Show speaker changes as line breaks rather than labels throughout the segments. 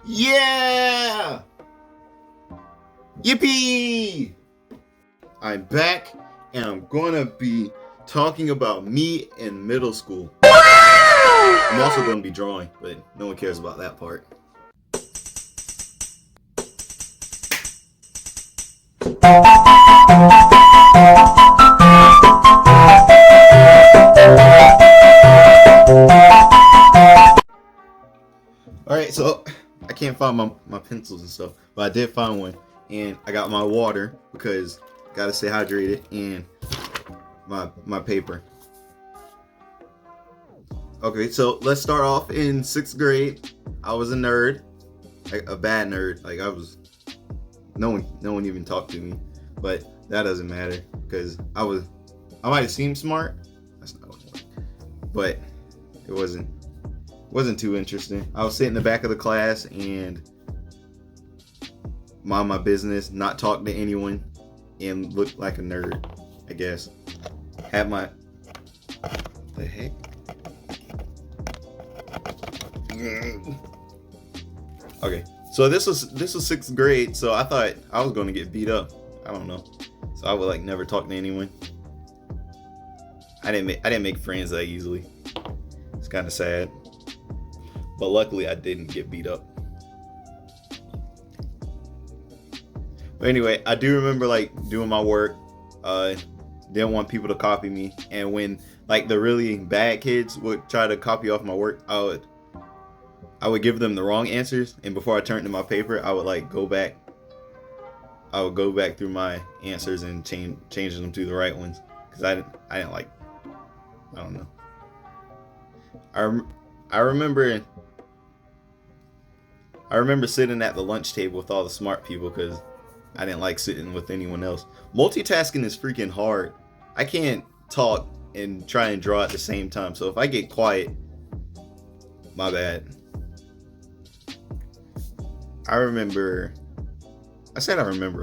Yeah! Yippee! I'm back and I'm gonna be talking about me in middle school. I'm also gonna be drawing, but no one cares about that part. Alright, so I can't find my pencils and stuff, but I did find one, and I got my water because I gotta stay hydrated, and my paper. Okay, so let's start off in 6th grade. I was a nerd, like a bad nerd. Like I was, no one even talked to me, but that doesn't matter because I might have seemed smart. That's not what it was, but it wasn't too interesting. I was sitting in the back of the class and mind my business, not talk to anyone, and look like a nerd, I guess. Had my the heck? Okay, so this was 6th grade, so I thought I was gonna get beat up. I don't know, so I would like never talk to anyone. I didn't make friends that easily. It's kind of sad, but luckily I didn't get beat up. But anyway, I do remember like doing my work. Didn't want people to copy me, and when like the really bad kids would try to copy off my work, I would give them the wrong answers, and before I turned to my paper, I would like go back. I would go back through my answers and change them to the right ones, because I didn't like, I don't know. I remember sitting at the lunch table with all the smart people because I didn't like sitting with anyone else. Multitasking is freaking hard. I can't talk and try and draw at the same time, so if I get quiet, my bad. I remember a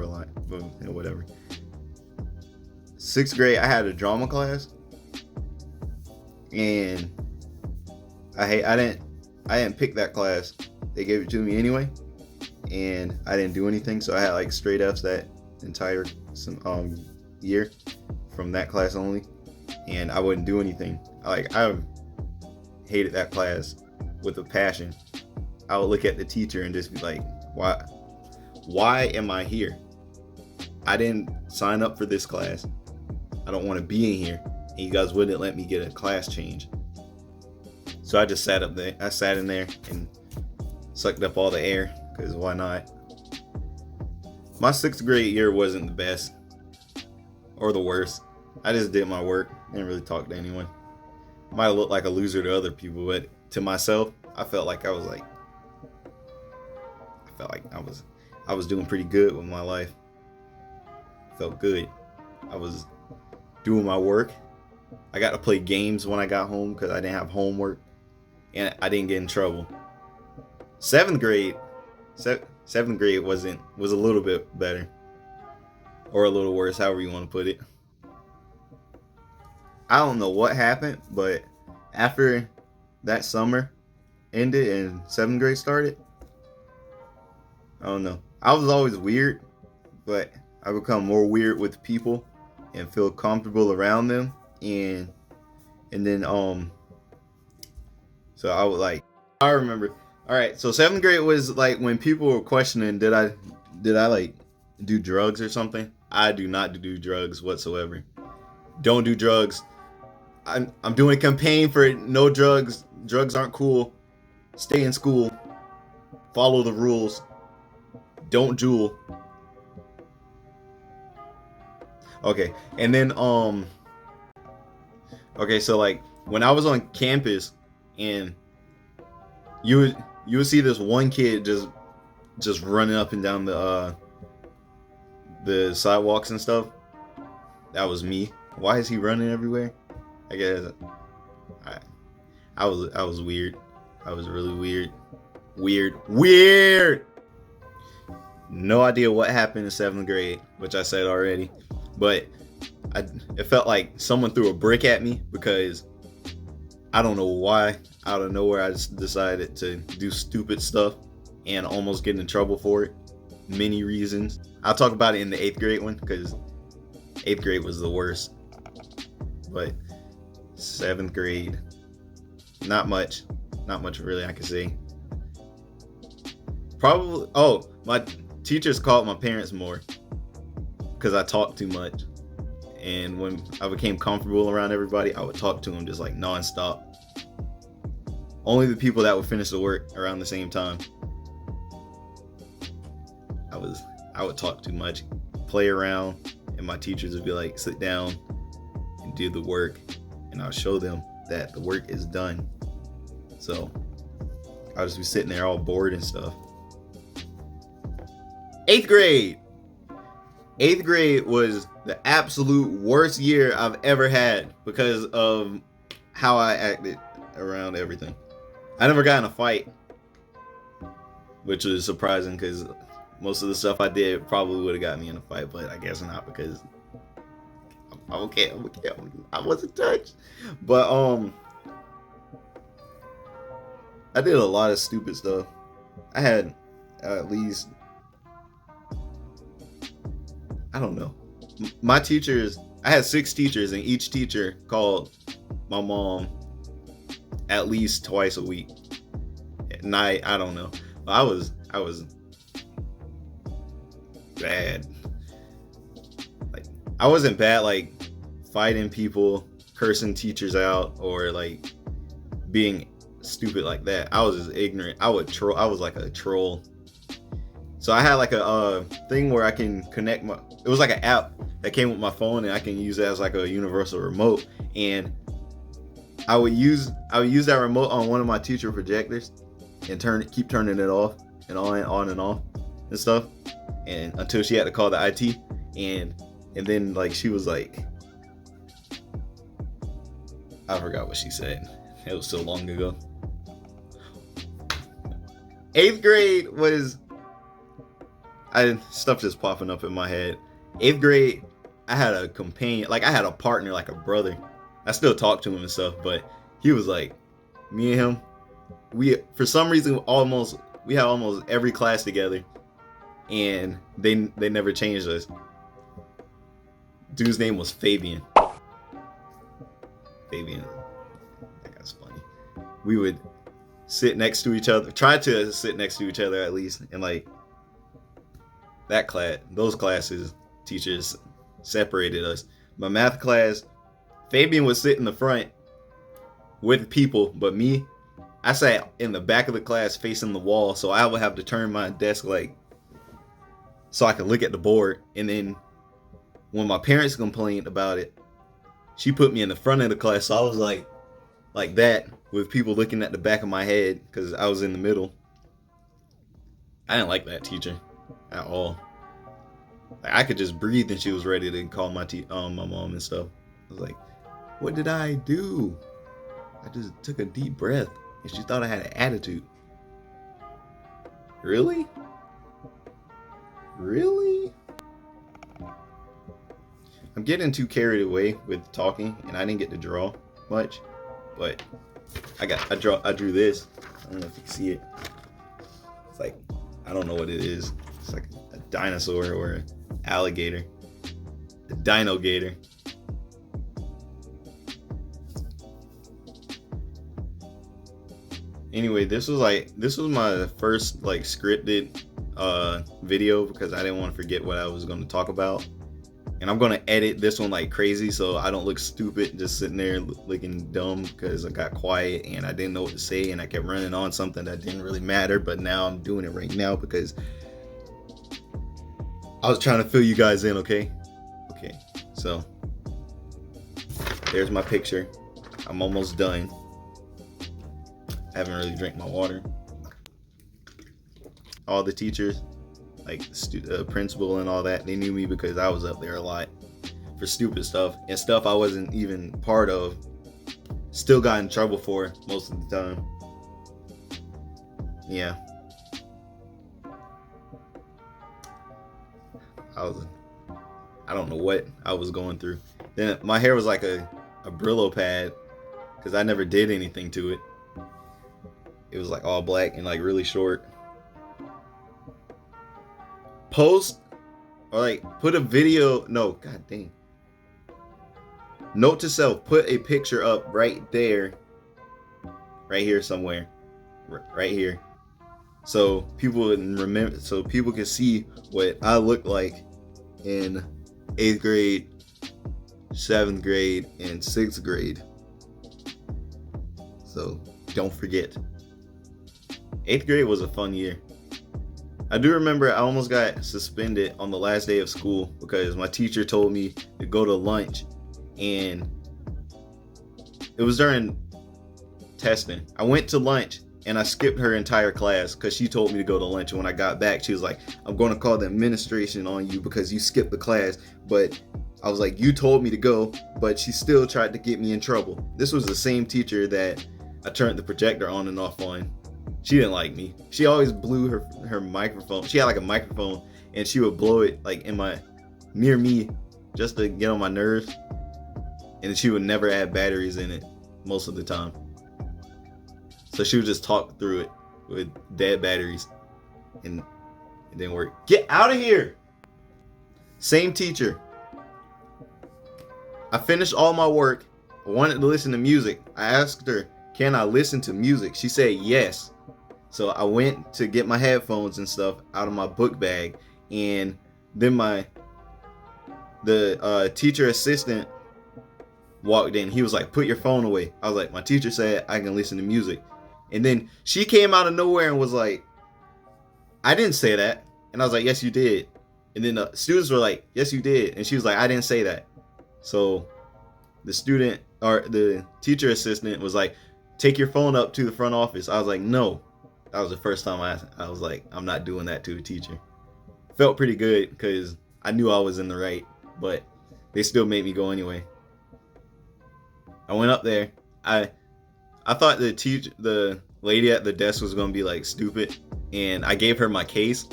lot, but you know, whatever. 6th grade, I had a drama class, and I didn't pick that class. They gave it to me anyway, and I didn't do anything, so I had like straight F's that entire year from that class only, and I wouldn't do anything. I hated that class with a passion. I would look at the teacher and just be like, why am I here? I didn't sign up for this class. I don't want to be in here, and you guys wouldn't let me get a class change. So I just sat up there. I sat in there and sucked up all the air, because why not? My 6th grade year wasn't the best or the worst. I just did my work, didn't really talk to anyone. Might have looked like a loser to other people, but to myself, I felt like I was doing pretty good with my life. Felt good. I was doing my work. I got to play games when I got home because I didn't have homework, and I didn't get in trouble. 7th grade was a little bit better, or a little worse, however you want to put it. I don't know what happened, but after that summer ended and 7th grade started, I don't know. I was always weird, but I become more weird with people and feel comfortable around them, and then so I would like, I remember. All right, so 7th grade was like when people were questioning, did I like do drugs or something? I do not do drugs whatsoever. Don't do drugs. I'm doing a campaign for no drugs. Drugs aren't cool. Stay in school. Follow the rules. Don't jewel. Okay, and then okay, so like when I was on campus, and you would see this one kid just running up and down the sidewalks and stuff. That was me. Why is he running everywhere? I guess I was weird. I was really weird. No idea what happened in 7th grade, which I said already, but it felt like someone threw a brick at me because I don't know why, out of nowhere, I just decided to do stupid stuff. and almost getting in trouble for it. Many reasons. I'll talk about it in the 8th grade one because 8th grade was the worst. But 7th grade, not much really I can say. Probably, my teachers called my parents more because I talked too much. And when I became comfortable around everybody, I would talk to them just like nonstop. Only the people that would finish the work around the same time. I would talk too much, play around, and my teachers would be like, sit down and do the work. And I'll show them that the work is done. So I'll just be sitting there all bored and stuff. 8th grade. 8th grade was the absolute worst year I've ever had because of how I acted around everything. I never got in a fight, which was surprising because most of the stuff I did probably would have got me in a fight, but I guess not because I wasn't touched. But I did a lot of stupid stuff. I had at least, I don't know. My teachers, I had 6 teachers, and each teacher called my mom at least twice a week. And I don't know. I was bad. Like, I wasn't bad like fighting people, cursing teachers out, or like being stupid like that. I was just ignorant. I was like a troll. So I had like a thing where I can connect it was like an app that came with my phone, and I can use it as like a universal remote. And I would use that remote on one of my teacher projectors and keep turning it off and on and off and stuff, and until she had to call the IT, and then like she was like, I forgot what she said. It was so long ago. 8th grade was, stuff just popping up in my head. 8th grade, I had a companion, like I had a partner, like a brother. I still talk to him and stuff, but he was like, me and him, for some reason we had almost every class together, and they never changed us. Dude's name was Fabian. That guy's funny. We would sit next to each other, try to sit next to each other at least, and like those classes, teachers separated us. My math class, Fabian would sit in the front with people, but me, I sat in the back of the class facing the wall, so I would have to turn my desk like so I could look at the board. And then when my parents complained about it, she put me in the front of the class, so I was like that, with people looking at the back of my head because I was in the middle. I didn't like that teacher at all. Like, I could just breathe and she was ready to call my mom and stuff. I was like, what did I do? I just took a deep breath and she thought I had an attitude. Really? I'm getting too carried away with talking, and I didn't get to draw much, but I drew this. I don't know if you can see it. It's like, I don't know what it is. It's like a dinosaur or an alligator. A dino-gator. Anyway, this was my first like scripted video because I didn't want to forget what I was going to talk about. And I'm going to edit this one like crazy so I don't look stupid just sitting there looking dumb because I got quiet and I didn't know what to say and I kept running on something that didn't really matter, but now I'm doing it right now because I was trying to fill you guys in, okay? Okay, so there's my picture. I'm almost done. I haven't really drank my water. All the teachers, like principal and all that, they knew me because I was up there a lot for stupid stuff and stuff I wasn't even part of. Still got in trouble for most of the time. Yeah. I don't know what I was going through. Then my hair was like a Brillo pad because I never did anything to it. It was like all black and like really short. post or like put a video. No, god dang. Note to self, put a picture up right there, right here somewhere, right here, so people would remember, so people can see what I look like in 8th grade, 7th grade, and 6th grade. So don't forget. 8th grade was a fun year. I do remember I almost got suspended on the last day of school because my teacher told me to go to lunch, and it was during testing. I went to lunch and I skipped her entire class because she told me to go to lunch. And when I got back, she was like, I'm going to call the administration on you because you skipped the class. But I was like, you told me to go, but she still tried to get me in trouble. This was the same teacher that I turned the projector on and off on. She didn't like me. She always blew her microphone. She had like a microphone and she would blow it like near me just to get on my nerves. And she would never add batteries in it most of the time. So she would just talk through it with dead batteries, and it didn't work. Get out of here! Same teacher. I finished all my work. I wanted to listen to music. I asked her, can I listen to music? She said yes. So I went to get my headphones and stuff out of my book bag, and then the teacher assistant walked in. He was like, put your phone away. I was like, my teacher said I can listen to music. And then she came out of nowhere and was like, I didn't say that. And I was like, yes, you did. And then the students were like, yes, you did. And she was like, I didn't say that. So the teacher assistant was like, take your phone up to the front office. I was like, no. That was the first time I was like, I'm not doing that to a teacher. Felt pretty good because I knew I was in the right, but they still made me go anyway. I went up there. I thought the lady at the desk was gonna be like stupid, and I gave her my case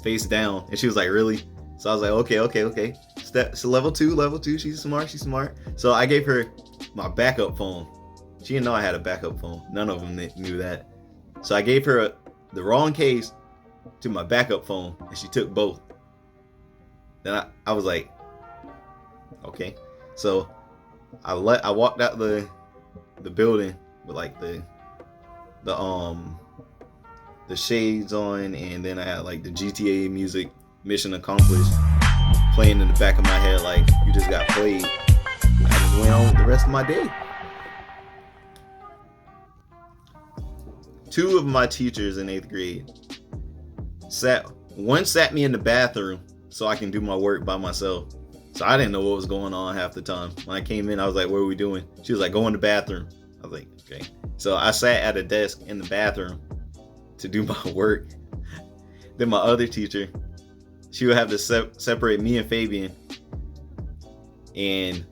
face down, and she was like, really? So I was like, okay. So level two. She's smart. So I gave her my backup phone. She didn't know I had a backup phone. None of them knew that. So I gave her the wrong case to my backup phone, and she took both. Then I was like, okay. So I walked out the building with like the shades on, and then I had like the GTA music, mission accomplished, playing in the back of my head like you just got played. I just went on with the rest of my day. Two of my teachers in 8th grade sat me in the bathroom so I can do my work by myself. So I didn't know what was going on half the time. When I came in, I was like, what are we doing? She was like, go in the bathroom. I was like, okay. So I sat at a desk in the bathroom to do my work. Then my other teacher, she would have to separate me and Fabian. And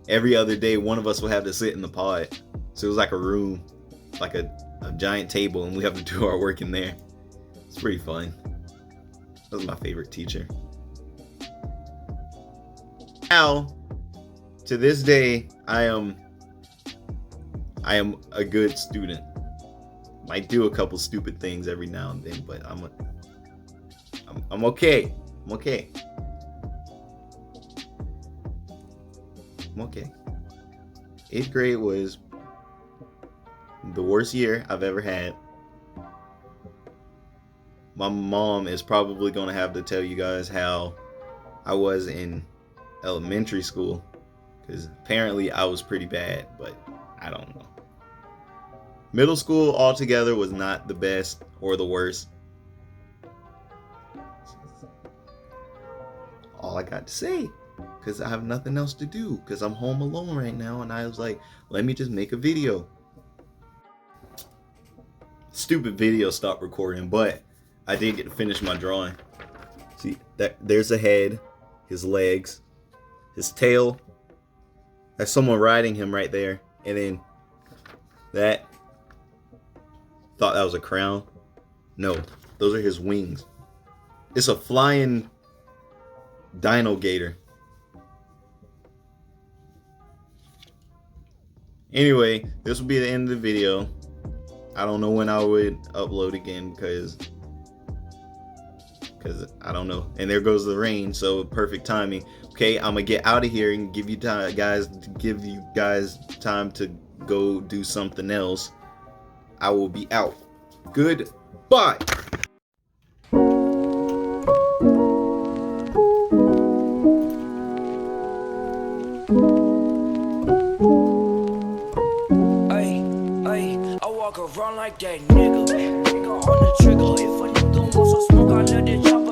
every other day, one of us would have to sit in the pod. So it was like a room, like a giant table, and we have to do our work in there. It's pretty fun. That was my favorite teacher. Now, to this day, I am a good student. Might do a couple stupid things every now and then, but I'm okay. I'm okay. I'm okay. 8th grade was the worst year I've ever had. My mom is probably going to have to tell you guys how I was in elementary school, because apparently I was pretty bad, but I don't know. Middle school altogether was not the best or the worst. All I got to say, because I have nothing else to do, because I'm home alone right now, and I was like, let me just make a video. Stupid video stopped recording, but I did get to finish my drawing. See, there's the head, his legs, his tail. There's someone riding him right there. And then that, thought that was a crown. No, those are his wings. It's a flying dino gator. Anyway, this will be the end of the video. I don't know when I would upload again because because I don't know. And there goes the rain, so perfect timing. Okay, I'm gonna get out of here and give you time, guys. Give you guys time to go do something else. I will be out. Goodbye.
I walk around like that nigga. Nigga on the trigger. If a nigga wants some smoke, I let it chop